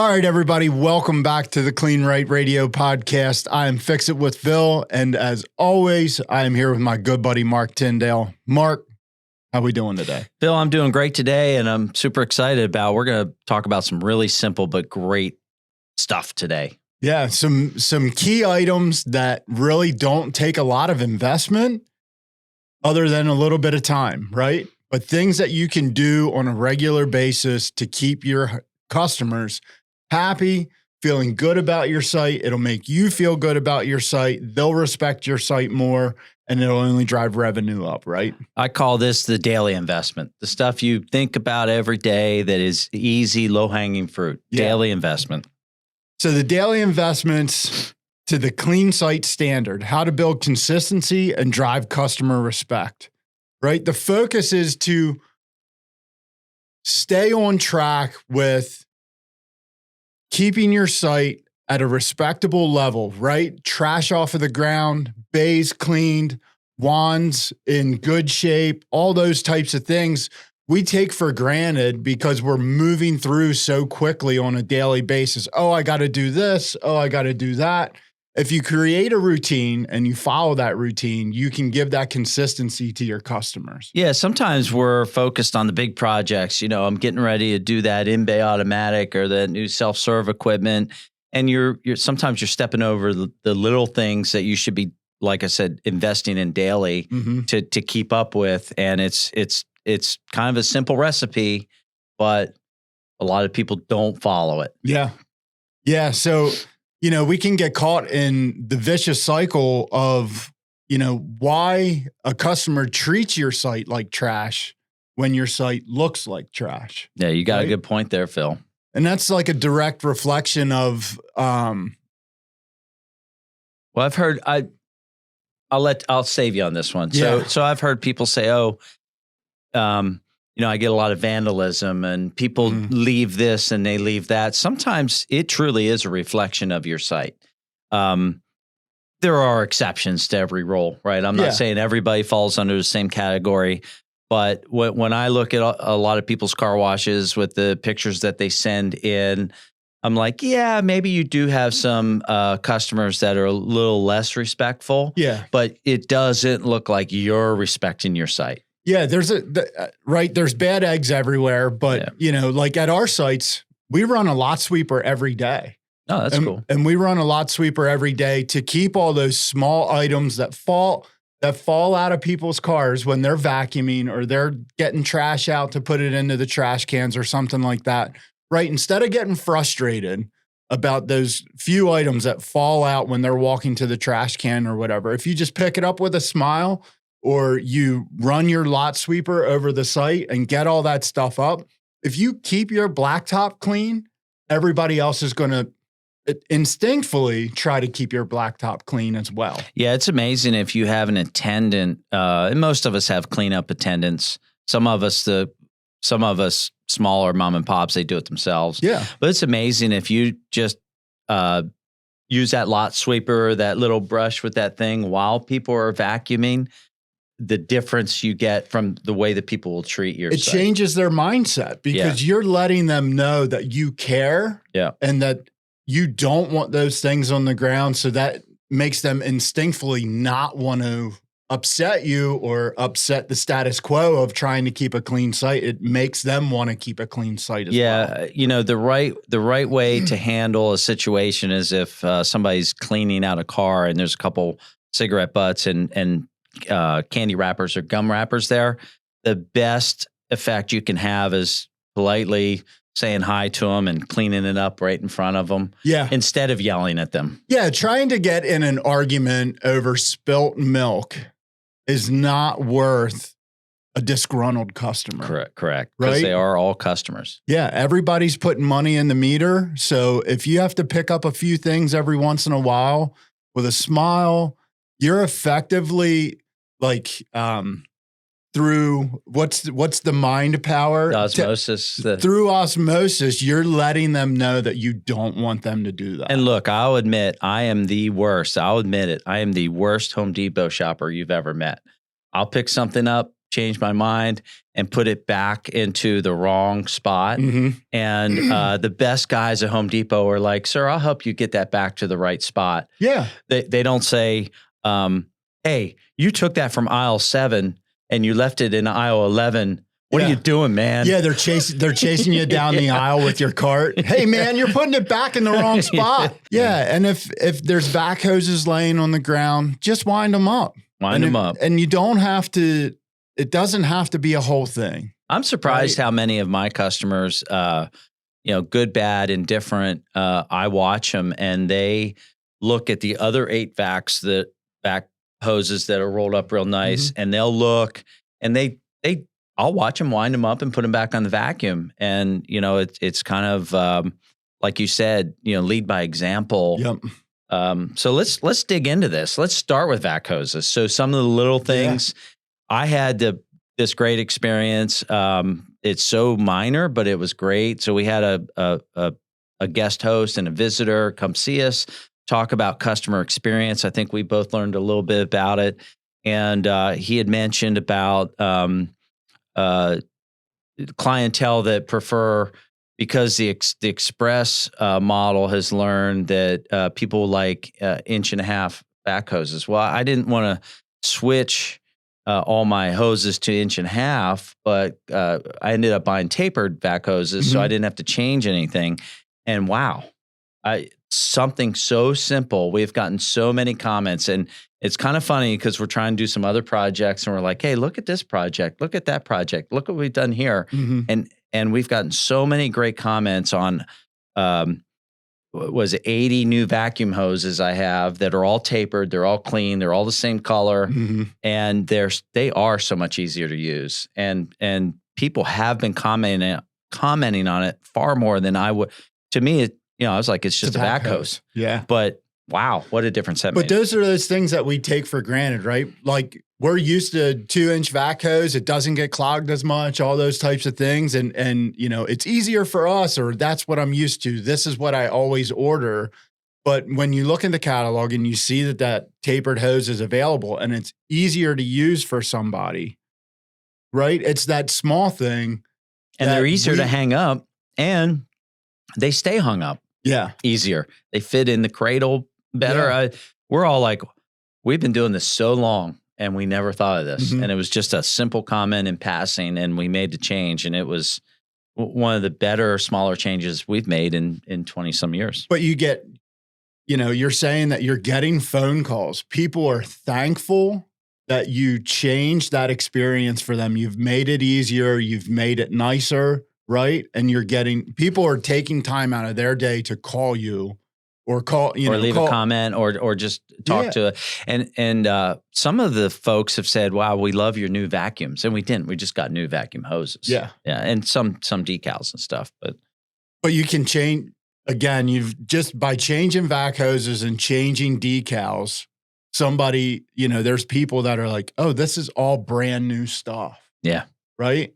All right, everybody, welcome back to the Kleen-Rite radio podcast. I am Fix It with Phil, and as always, I am here with my good buddy, Mark Tyndale. Mark, how we doing today? Phil, I'm doing great today, and I'm super excited we're going to talk about some really simple but great stuff today. Yeah, some key items that really don't take a lot of investment other than a little bit of time, right? But things that you can do on a regular basis to keep your customers happy, feeling good about your site. It'll make you feel good about your site. They'll respect your site more, and it'll only drive revenue up, right? I call this the daily investment, the stuff you think about every day that is easy, low-hanging fruit, daily investment. So the daily investments to the clean site standard, how to build consistency and drive customer respect, right? The focus is to stay on track with keeping your site at a respectable level, right? Trash off of the ground, bays cleaned, wands in good shape, all those types of things we take for granted because we're moving through so quickly on a daily basis. Oh, I got to do this. Oh, I got to do that. If you create a routine and you follow that routine, you can give that consistency to your customers. Yeah, sometimes we're focused on the big projects. You know, I'm getting ready to do that in-bay automatic or the new self-serve equipment, and you're sometimes you're stepping over the little things that you should be, like I said, investing in daily to keep up with. And it's kind of a simple recipe, but a lot of people don't follow it. Yeah. So, we can get caught in the vicious cycle of, why a customer treats your site like trash when your site looks like trash. Yeah, you got a good point there, Phil. And that's like a direct reflection of, well, I've heard, I'll save you on this one. So I've heard people say, I get a lot of vandalism and people leave this and they leave that. Sometimes it truly is a reflection of your site. There are exceptions to every rule, right? I'm not saying everybody falls under the same category, but when I look at a lot of people's car washes with the pictures that they send in, I'm like, yeah, maybe you do have some customers that are a little less respectful, but it doesn't look like you're respecting your site. Yeah, there's bad eggs everywhere, but like at our sites, we run a lot sweeper every day. Oh, that's cool. And we run a lot sweeper every day to keep all those small items that fall out of people's cars when they're vacuuming or they're getting trash out to put it into the trash cans or something like that. Right? Instead of getting frustrated about those few items that fall out when they're walking to the trash can or whatever, if you just pick it up with a smile, or you run your lot sweeper over the site and get all that stuff up, if you keep your blacktop clean, everybody else is going to instinctively try to keep your blacktop clean as well. Yeah, it's amazing if you have an attendant, and most of us have cleanup attendants. Some of us smaller mom and pops, they do it themselves. Yeah. But it's amazing if you just use that lot sweeper, that little brush with that thing while people are vacuuming, the difference you get from the way that people will treat your site. Changes their mindset because you're letting them know that you care and that you don't want those things on the ground. So that makes them instinctively not want to upset you or upset the status quo of trying to keep a clean site. It makes them want to keep a clean site as well. Yeah, the right way to handle a situation is if somebody's cleaning out a car and there's a couple cigarette butts and candy wrappers or gum wrappers there, the best effect you can have is politely saying hi to them and cleaning it up right in front of them. Yeah. Instead of yelling at them. Yeah. Trying to get in an argument over spilt milk is not worth a disgruntled customer. Correct. Because they are all customers. Yeah. Everybody's putting money in the meter. So if you have to pick up a few things every once in a while with a smile, you're effectively like through what's the mind power? Osmosis. Through osmosis, you're letting them know that you don't want them to do that. And look, I'll admit, I am the worst. I'll admit it. I am the worst Home Depot shopper you've ever met. I'll pick something up change my mind and put it back into the wrong spot. And the best guys at Home Depot are like, sir, I'll help you get that back to the right spot. Yeah. They don't say, hey, you took that from aisle 7 and you left it in aisle 11. What are you doing, man? Yeah, they're chasing you down the aisle with your cart. Hey, man, you're putting it back in the wrong spot. Yeah, and if there's vac hoses laying on the ground, just wind them up. Wind them up. And you don't have to, it doesn't have to be a whole thing. I'm surprised how many of my customers, good, bad, indifferent, I watch them and they look at the other 8 vac hoses that are rolled up real nice and they'll look and I'll watch them wind them up and put them back on the vacuum. And, it's kind of, like you said, lead by example. Yep. So let's dig into this. Let's start with vac hoses. So some of the little things I had this great experience. It's so minor, but it was great. So we had a guest host and a visitor come see us, talk about customer experience. I think we both learned a little bit about it. And he had mentioned about clientele that prefer, because the express model has learned that people like 1.5 inch vac hoses. Well, I didn't want to switch all my hoses to 1.5 inch, but I ended up buying tapered vac hoses, so I didn't have to change anything. And wow, something so simple. We've gotten so many comments, and it's kind of funny because we're trying to do some other projects and we're like, hey, look at this project, look at that project, look what we've done here. And we've gotten so many great comments on, was it 80 new vacuum hoses I have that are all tapered, they're all clean, they're all the same color, and they are so much easier to use. And people have been commenting on it far more than I would. To me, I was like, it's just a vac hose. Yeah. But wow, what a difference that made. But those are those things that we take for granted, right? Like we're used to 2-inch vac hose. It doesn't get clogged as much, all those types of things. And it's easier for us, or that's what I'm used to. This is what I always order. But when you look in the catalog and you see that tapered hose is available and it's easier to use for somebody, right? It's that small thing. And they're easier to hang up and they stay hung up. Yeah. Easier. They fit in the cradle better. Yeah. We're all like, we've been doing this so long and we never thought of this. And it was just a simple comment in passing and we made the change. And it was one of the better, smaller changes we've made in 20 some years. But you get, you're saying that you're getting phone calls. People are thankful that you changed that experience for them. You've made it easier. You've made it nicer. Right. And people are taking time out of their day to call you or leave a comment or just talk to it. And some of the folks have said, wow, we love your new vacuums. And we didn't. We just got new vacuum hoses. Yeah. Yeah. And some decals and stuff. But you can change, again, you've just by changing vac hoses and changing decals, somebody, there's people that are like, oh, this is all brand new stuff. Yeah. Right.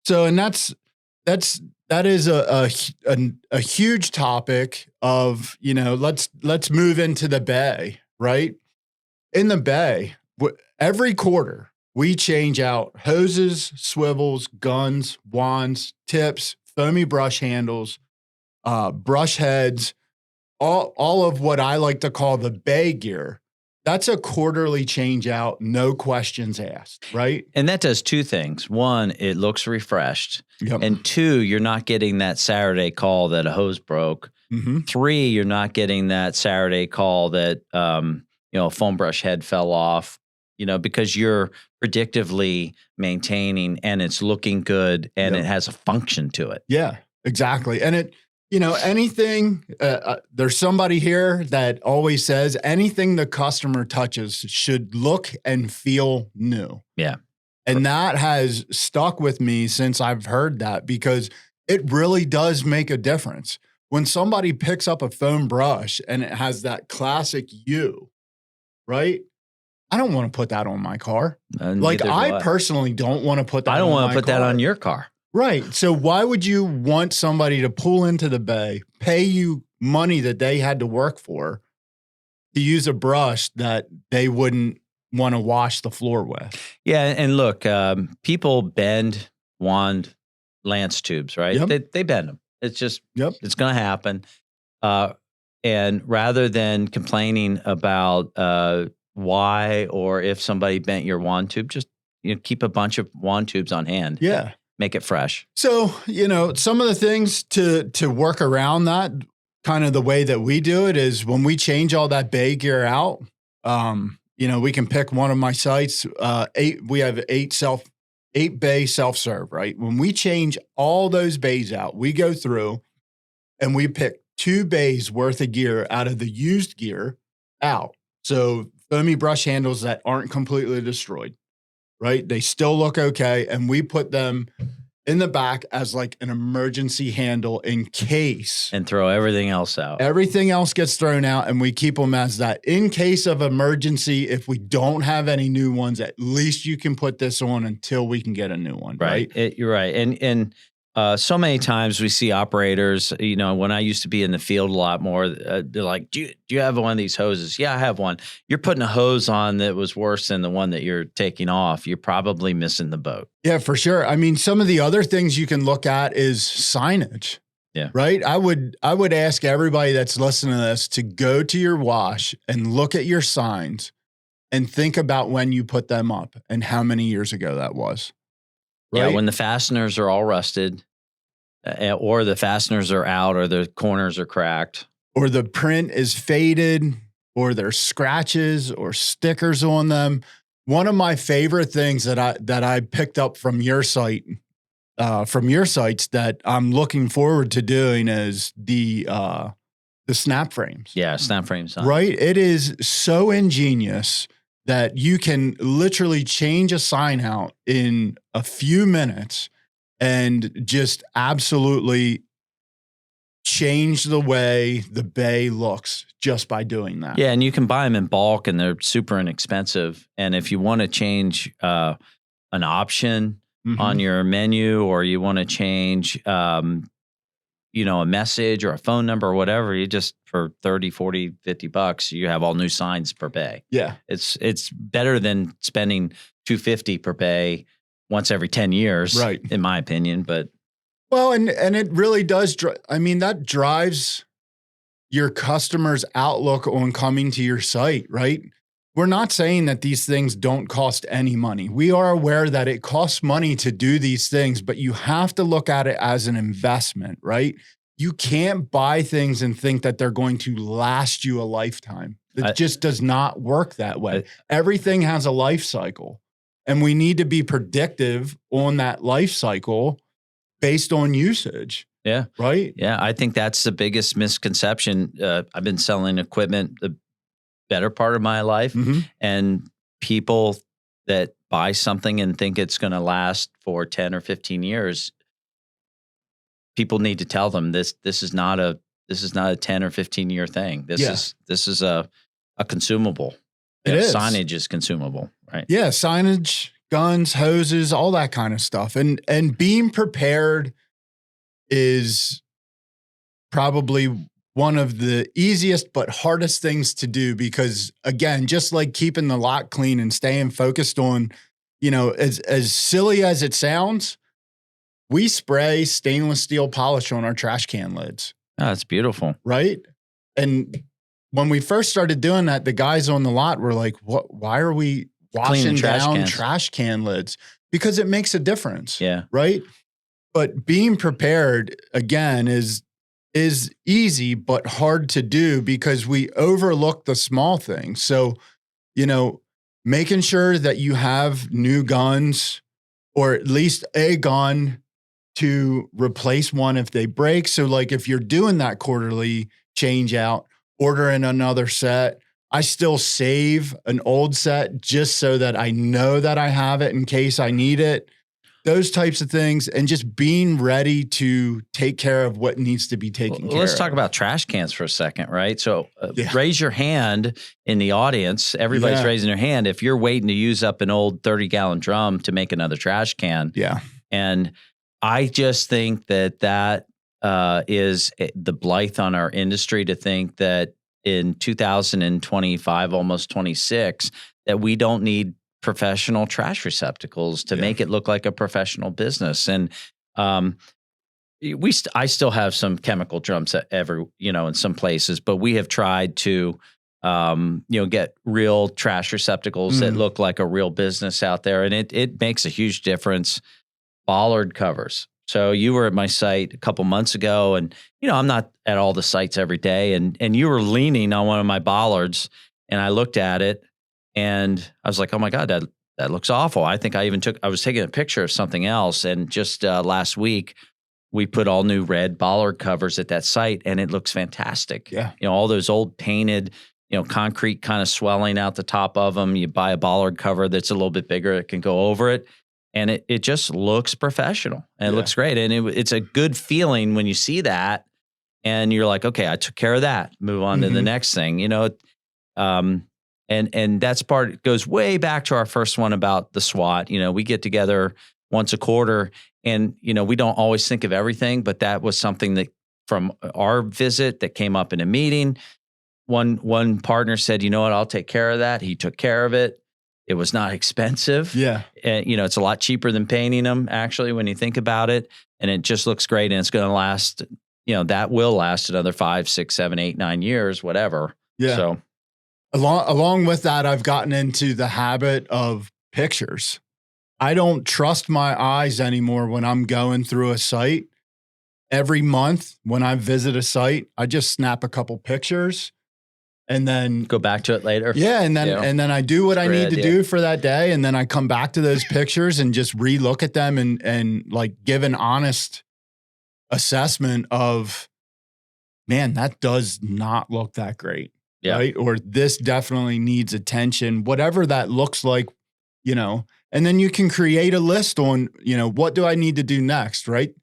So, and that is a huge topic of, let's move into the bay, right? In the bay, every quarter we change out hoses, swivels, guns, wands, tips, foamy brush handles, brush heads, all of what I like to call the bay gear. That's a quarterly change out, no questions asked, right? And that does 2 things. 1, it looks refreshed. Yep. And 2, you're not getting that Saturday call that a hose broke. 3, you're not getting that Saturday call that a foam brush head fell off, because you're predictively maintaining and it's looking good and it has a function to it. Yeah, exactly. And it, anything, there's somebody here that always says anything the customer touches should look and feel new. Yeah. And that has stuck with me since I've heard that, because it really does make a difference. When somebody picks up a foam brush and it has that classic U, right? I don't want to put that on my car. Like I personally don't want to put that on my car. I don't want to put that on your car. Right. So why would you want somebody to pull into the bay, pay you money that they had to work for, to use a brush that they wouldn't want to wash the floor with? Yeah, and look, people bend wand lance tubes, right? Yep. They bend them. It's just Yep. it's going to happen. And rather than complaining about why or if somebody bent your wand tube, just keep a bunch of wand tubes on hand. Yeah. Make it fresh. So, some of the things to work around that, kind of the way that we do it is when we change all that bay gear out, we can pick one of my sites. We have eight bay self-serve, right? When we change all those bays out, we go through and we pick 2 bays worth of gear out of the used gear out. So foamy brush handles that aren't completely destroyed, right? They still look okay. And we put them in the back as like an emergency handle in case. And throw everything else out. Everything else gets thrown out, and we keep them as that. In case of emergency, if we don't have any new ones, at least you can put this on until we can get a new one, right? You're right. And so many times we see operators, when I used to be in the field a lot more, they're like, do you have one of these hoses? Yeah, I have one. You're putting a hose on that was worse than the one that you're taking off. You're probably missing the boat. Yeah, for sure. I mean, some of the other things you can look at is signage. Yeah. Right. I would ask everybody that's listening to this to go to your wash and look at your signs and think about when you put them up and how many years ago that was. Right? Yeah, when the fasteners are all rusted, or the fasteners are out, or the corners are cracked, or the print is faded, or there's scratches or stickers on them. One of my favorite things that I picked up from your site, from your sites that I'm looking forward to doing is the snap frames. Yeah, snap frames. Right? It is so ingenious that you can literally change a sign out in a few minutes and just absolutely change the way the bay looks just by doing that. Yeah, and you can buy them in bulk, and they're super inexpensive. And if you want to change an option on your menu, or you want to change a message or a phone number or whatever, you just for 30, 40, 50 bucks, you have all new signs per bay. Yeah. It's better than spending $250 per bay once every 10 years, right, in my opinion. But well, and it really does. That drives your customer's outlook on coming to your site, right? We're not saying that these things don't cost any money. We are aware that it costs money to do these things, but you have to look at it as an investment, right? You can't buy things and think that they're going to last you a lifetime. It just does not work that way. Everything has a life cycle, and we need to be predictive on that life cycle based on usage. Yeah. Right? Yeah, I think that's the biggest misconception. I've been selling equipment the better part of my life, and people that buy something and think it's going to last for 10 or 15 years, people need to tell them this is not a 10 or 15 year thing. This is a consumable. It is. Signage is consumable, right? Yeah, signage, guns, hoses, all that kind of stuff. And being prepared is probably one of the easiest but hardest things to do, because again, just like keeping the lot clean and staying focused on, as silly as it sounds, we spray stainless steel polish on our trash can lids. Oh, that's beautiful. Right? And when we first started doing that, the guys on the lot were like, "What? Why are we washing down trash can lids?" Because it makes a difference. Yeah. Right? But being prepared, again, is easy but hard to do because we overlook the small things. So, making sure that you have new guns, or at least a gun to replace one if they break. So like if you're doing that quarterly change out, ordering another set, I still save an old set just so that I know that I have it in case I need it. Those types of things, and just being ready to take care of what needs to be taken care of. Let's talk about trash cans for a second, right? So raise your hand in the audience. Everybody's raising their hand. If you're waiting to use up an old 30-gallon drum to make another trash can. Yeah. And I just think that is the blight on our industry, to think that in 2025, almost 26, that we don't need professional trash receptacles to make it look like a professional business. And I still have some chemical drums in some places, but we have tried to get real trash receptacles that look like a real business out there, and it makes a huge difference. Bollard covers. So you were at my site a couple months ago, and I'm not at all the sites every day, and you were leaning on one of my bollards, and I looked at it, and I was like, oh my God, that looks awful. I think I was taking a picture of something else, and just last week we put all new red bollard covers at that site, and it looks fantastic. Yeah, all those old painted, concrete kind of swelling out the top of them. You buy a bollard cover that's a little bit bigger, it can go over it. And it just looks professional, and it looks great. And it's a good feeling when you see that, and you're like, okay, I took care of that. Move on to the next thing, and that's it goes way back to our first one about the SWAT. We get together once a quarter, and we don't always think of everything, but that was something that from our visit that came up in a meeting. One partner said, you know what, I'll take care of that. He took care of it. It was not expensive. Yeah. And, it's a lot cheaper than painting them, actually, when you think about it. And it just looks great. And it's going to last, that will last another 5, 6, 7, 8, 9 years, whatever. Yeah. So along with that, I've gotten into the habit of pictures. I don't trust my eyes anymore when I'm going through a site. Every month when I visit a site, I just snap a couple pictures. And then go back to it later. Yeah. And then I do what I need to do for that day. And then I come back to those pictures and just relook at them and like give an honest assessment of, man, that does not look that great. Yeah. Right. Or this definitely needs attention, whatever that looks like, and then you can create a list on, what do I need to do next? Right.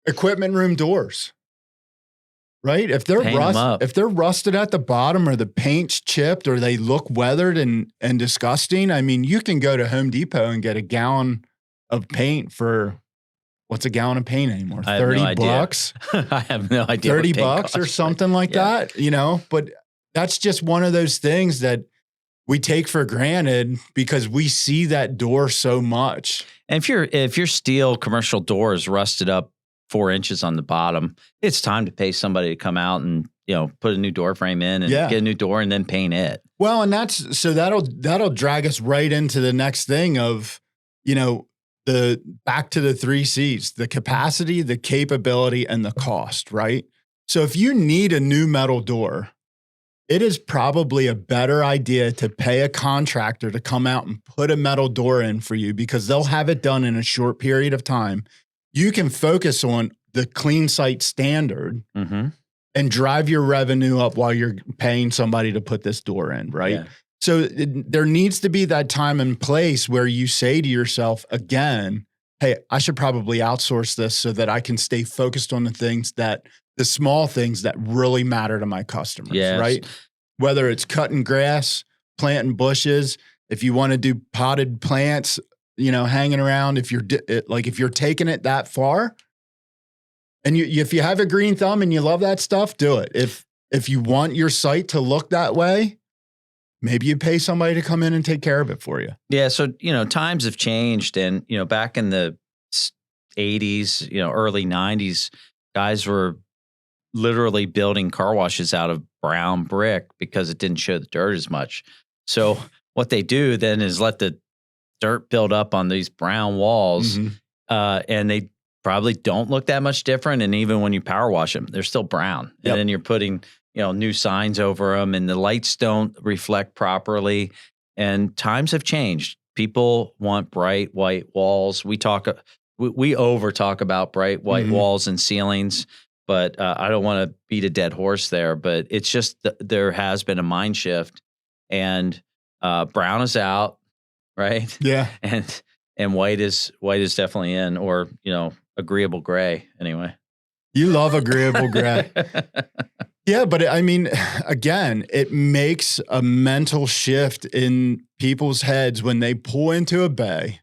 Equipment room doors. Right? If they're rusted at the bottom, or the paint's chipped, or they look weathered and disgusting, I mean, you can go to Home Depot and get a gallon of paint for what's a gallon of paint anymore? $30. I have no idea. $30 or something like that, but that's just one of those things that we take for granted because we see that door so much. And if your steel commercial door is rusted up 4 inches on the bottom, it's time to pay somebody to come out and, put a new door frame in and get a new door and then paint it. Well, and that'll drag us right into the next thing of, the back to the 3 C's, the capacity, the capability, and the cost, right? So if you need a new metal door, it is probably a better idea to pay a contractor to come out and put a metal door in for you, because they'll have it done in a short period of time. You can focus on the Kleen-Rite standard and drive your revenue up while you're paying somebody to put this door in, right? Yeah. So there needs to be that time and place where you say to yourself again, hey, I should probably outsource this so that I can stay focused on the small things that really matter to my customers, right? Whether it's cutting grass, planting bushes, if you want to do potted plants, hanging around, if you're taking it that far, and if you have a green thumb and you love that stuff, do it. If you want your site to look that way, maybe you pay somebody to come in and take care of it for you. Yeah. So, times have changed, and, back in the 80s, early 90s, guys were literally building car washes out of brown brick because it didn't show the dirt as much. So what they do then is let the dirt build up on these brown walls, and they probably don't look that much different. And even when you power wash them, they're still brown. And then you're putting, new signs over them, and the lights don't reflect properly. And times have changed. People want bright white walls. We over talk about bright white walls and ceilings, but I don't want to beat a dead horse there. But it's just there has been a mind shift, and brown is out. Right. Yeah. And white is definitely in, or, agreeable gray anyway. You love agreeable gray. Yeah. But again, it makes a mental shift in people's heads when they pull into a bay.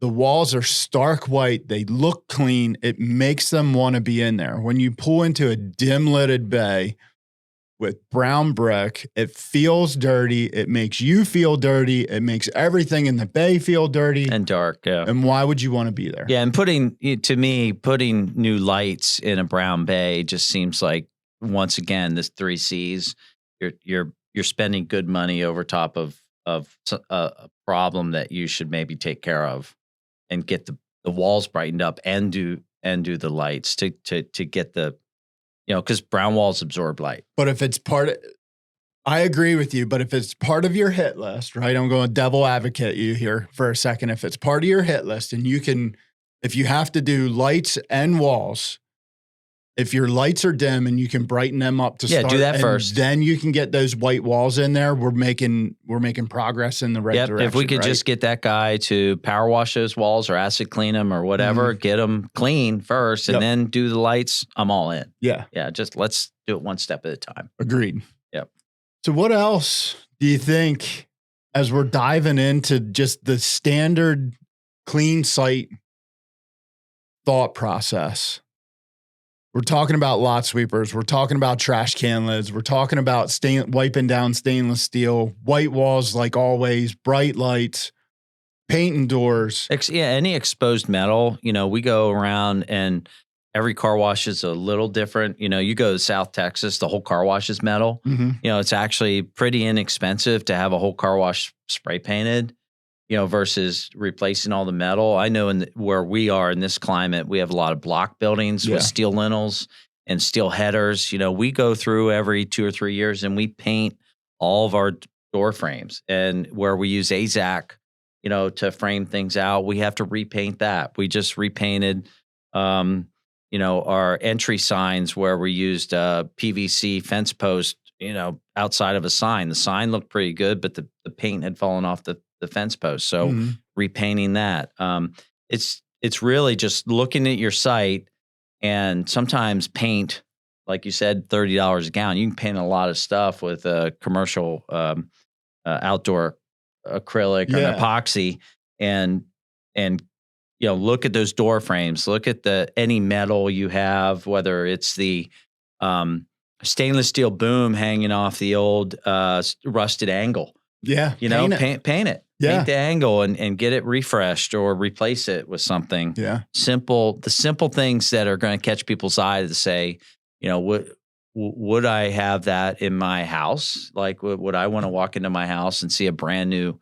The walls are stark white. They look clean. It makes them want to be in there. When you pull into a dim lighted bay, with brown brick. It feels dirty. It makes you feel dirty. It makes everything in the bay feel dirty and dark. Yeah. And why would you want to be there? Yeah. And putting new lights in a brown bay just seems like, once again, this 3 C's, you're spending good money over top of a problem that you should maybe take care of and get the walls brightened up and do the lights to get the, because brown walls absorb light. But if it's I agree with you, but if it's part of your hit list, right? I'm going to devil advocate you here for a second. If it's part of your hit list and if you have to do lights and walls, if your lights are dim and you can brighten them up to start, do that first. Then you can get those white walls in there. We're making progress in the right direction. If we could just get that guy to power wash those walls or acid clean them or whatever, get them clean first, and then do the lights, I'm all in. Yeah. Yeah. Just let's do it one step at a time. Agreed. Yep. So what else do you think, as we're diving into just the standard Kleen-Rite thought process? We're talking about lot sweepers. We're talking about trash can lids. We're talking about wiping down stainless steel, white walls like always, bright lights, painting doors. Any exposed metal. We go around and every car wash is a little different. You go to South Texas, the whole car wash is metal. Mm-hmm. It's actually pretty inexpensive to have a whole car wash spray painted, versus replacing all the metal. I know where we are in this climate, we have a lot of block buildings with steel lintels and steel headers. We go through every 2 or 3 years and we paint all of our door frames. And where we use AZAC, to frame things out, we have to repaint that. We just repainted, our entry signs where we used PVC fence post, outside of a sign. The sign looked pretty good, but the paint had fallen off the fence post. So repainting that. It's really just looking at your site, and sometimes paint, like you said, $30 a gallon. You can paint a lot of stuff with a commercial outdoor acrylic or an epoxy, and look at those door frames. Look at any metal you have, whether it's the stainless steel boom hanging off the old rusted angle. Yeah, paint it. Yeah. Paint the angle and get it refreshed or replace it with something. Yeah. The simple things that are going to catch people's eye to say, would I have that in my house? Like, would I want to walk into my house and see a brand new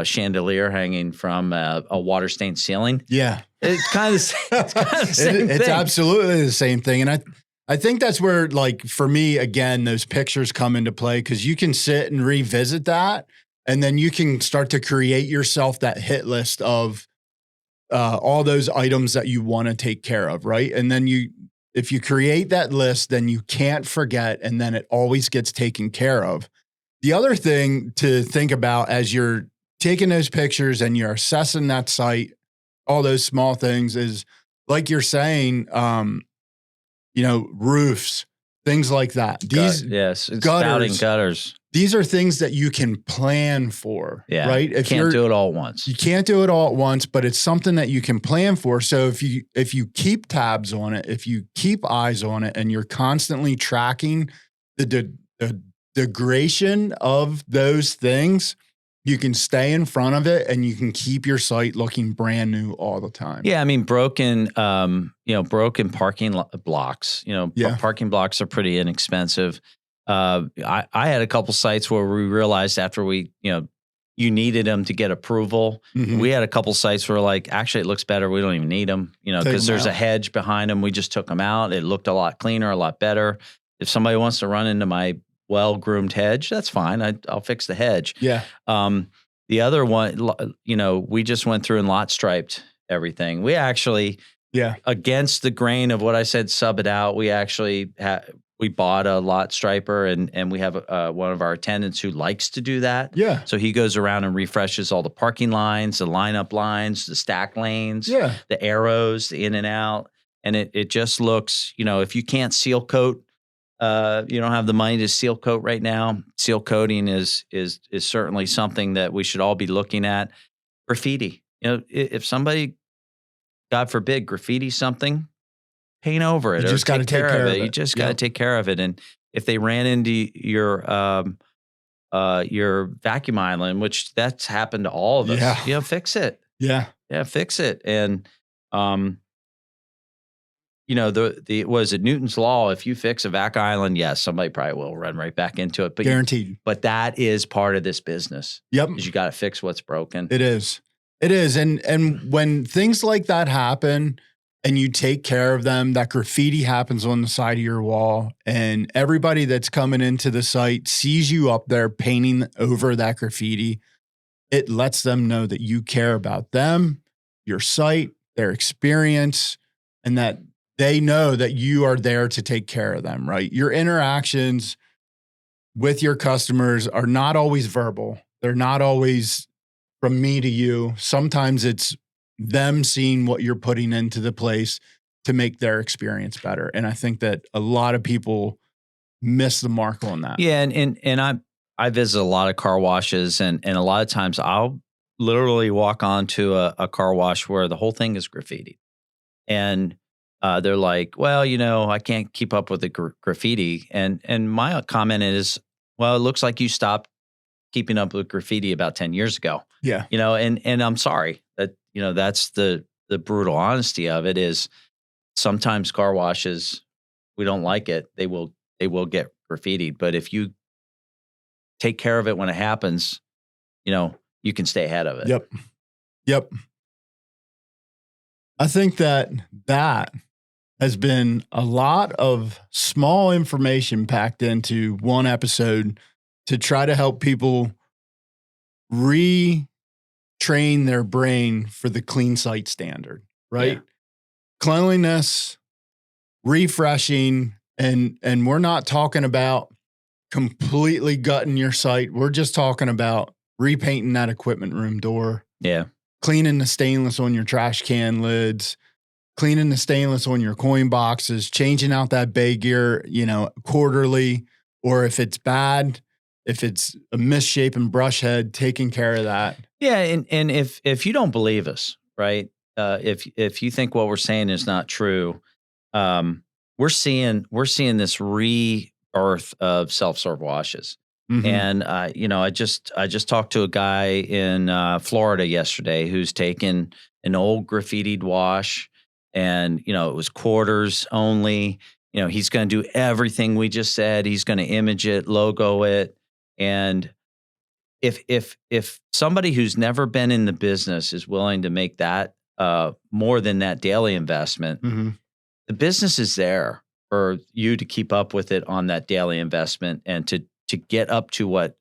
chandelier hanging from a water stained ceiling? Yeah. It's kind of the same thing. It's absolutely the same thing. And I think that's where, like, for me, again, those pictures come into play, because you can sit and revisit that, and then you can start to create yourself that hit list of all those items that you want to take care of, right? And then if you create that list, then you can't forget, and then it always gets taken care of. The other thing to think about as you're taking those pictures and you're assessing that site, all those small things, is, like you're saying, roofs, things like that. These gutters. These are things that you can plan for, right? You can't do it all at once. You can't do it all at once, but it's something that you can plan for. So if you keep tabs on it, if you keep eyes on it, and you're constantly tracking the degradation of those things, you can stay in front of it and you can keep your site looking brand new all the time. Yeah. I mean, broken parking blocks, parking blocks are pretty inexpensive. I had a couple sites where we realized after you needed them to get approval. Mm-hmm. We had a couple sites where actually it looks better. We don't even need them, because there's a hedge behind them. We just took them out. It looked a lot cleaner, a lot better. If somebody wants to run into my well-groomed hedge, that's fine. I'll fix the hedge. Yeah. The other one, we just went through and lot striped everything. We actually, against the grain of what I said, sub it out. We actually we bought a lot striper, and we have one of our attendants who likes to do that. Yeah. So he goes around and refreshes all the parking lines, the lineup lines, the stack lanes, the arrows, the in and out. And it just looks, if you can't seal coat, you don't have the money to seal coat right now. Seal coating is certainly something that we should all be looking at. Graffiti, if somebody, God forbid, graffiti something, paint over it. You just got to take care of it. You just got to take care of it. And if they ran into your vacuum island, which that's happened to all of us, fix it. Yeah. Yeah, fix it. And, was it Newton's law? If you fix a vac island, yes, somebody probably will run right back into it. But guaranteed. But that is part of this business. Yep. Is you got to fix what's broken. It is. It is. And when things like that happen and you take care of them, that graffiti happens on the side of your wall and everybody that's coming into the site sees you up there painting over that graffiti, it lets them know that you care about them, your site, their experience, and that they know that you are there to take care of them, right? Your interactions with your customers are not always verbal. They're not always from me to you. Sometimes it's them seeing what you're putting into the place to make their experience better. And I think that a lot of people miss the mark on that. Yeah. And I visit a lot of car washes and a lot of times I'll literally walk onto a car wash where the whole thing is graffiti. And they're like, well, I can't keep up with the graffiti. And my comment is, well, it looks like you stopped keeping up with graffiti about 10 years ago. Yeah. And I'm sorry that, that's the brutal honesty of it is sometimes car washes, we don't like it. They will get graffitied. But if you take care of it when it happens, you can stay ahead of it. Yep. I think that has been a lot of small information packed into one episode to try to help people retrain their brain for the clean site standard, right? Yeah. Cleanliness, refreshing, and we're not talking about completely gutting your site. We're just talking about repainting that equipment room door. Yeah. Cleaning the stainless on your trash can lids, cleaning the stainless on your coin boxes, changing out that bay gear, quarterly, or if it's bad, if it's a misshapen brush head, taking care of that. Yeah. And if you don't believe us, right? If you think what we're saying is not true, we're seeing this rebirth of self-serve washes. Mm-hmm. And I just talked to a guy in Florida yesterday who's taken an old graffitied wash, and it was quarters only. He's going to do everything we just said. He's going to image it, logo it, and if somebody who's never been in the business is willing to make that more than that daily investment, mm-hmm. the business is there for you to keep up with it on that daily investment and to get up to what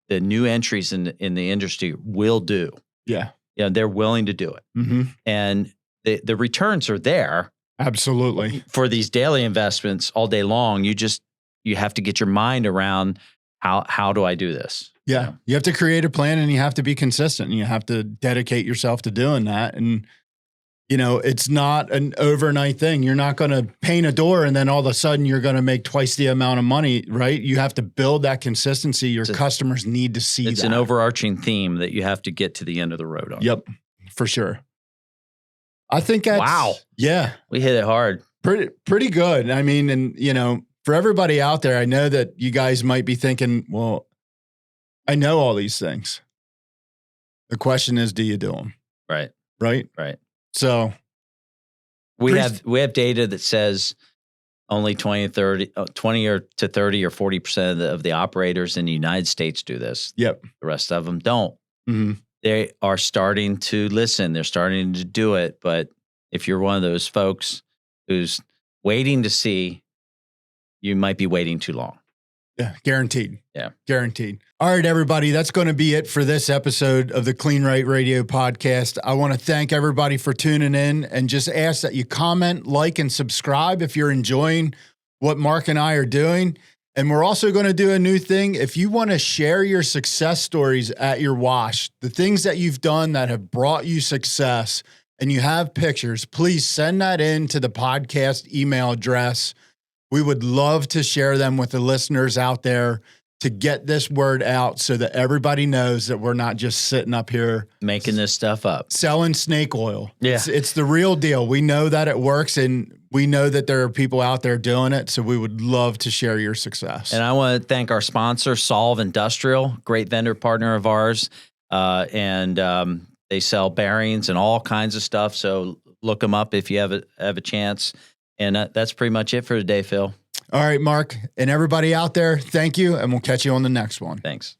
the new entries in the industry will do. Yeah. They're willing to do it. Mm-hmm. And the returns are there. Absolutely. For these daily investments all day long, you have to get your mind around how do I do this? Yeah. You have to create a plan and you have to be consistent and you have to dedicate yourself to doing that. And it's not an overnight thing. You're not going to paint a door and then all of a sudden you're going to make twice the amount of money, right? You have to build that consistency. Your customers need to see that. It's an overarching theme that you have to get to the end of the road on. Yep, for sure. I think that's... Wow. Yeah. We hit it hard. Pretty good. I mean, and, for everybody out there, I know that you guys might be thinking, well, I know all these things. The question is, do you do them? Right. Right? Right. So we have data that says only 20 to 30 or 40% of the operators in the United States do this. Yep. The rest of them don't. Mm-hmm. They are starting to listen. They're starting to do it. But if you're one of those folks who's waiting to see, you might be waiting too long. Yeah, guaranteed. Yeah. Guaranteed. All right, everybody, that's going to be it for this episode of the Kleen-Rite Radio podcast. I want to thank everybody for tuning in and just ask that you comment, like, and subscribe if you're enjoying what Mark and I are doing. And we're also going to do a new thing. If you want to share your success stories at your wash, the things that you've done that have brought you success, and you have pictures, please send that in to the podcast email address. We would love to share them with the listeners out there to get this word out so that everybody knows that we're not just sitting up here making this stuff up, selling snake oil. Yeah. It's the real deal. We know that it works, and we know that there are people out there doing it, so we would love to share your success. And I want to thank our sponsor, Solve Industrial, great vendor partner of ours. They sell bearings and all kinds of stuff. So look them up if you have a chance. And that's pretty much it for today, Phil. All right, Mark, and everybody out there, thank you, and we'll catch you on the next one. Thanks.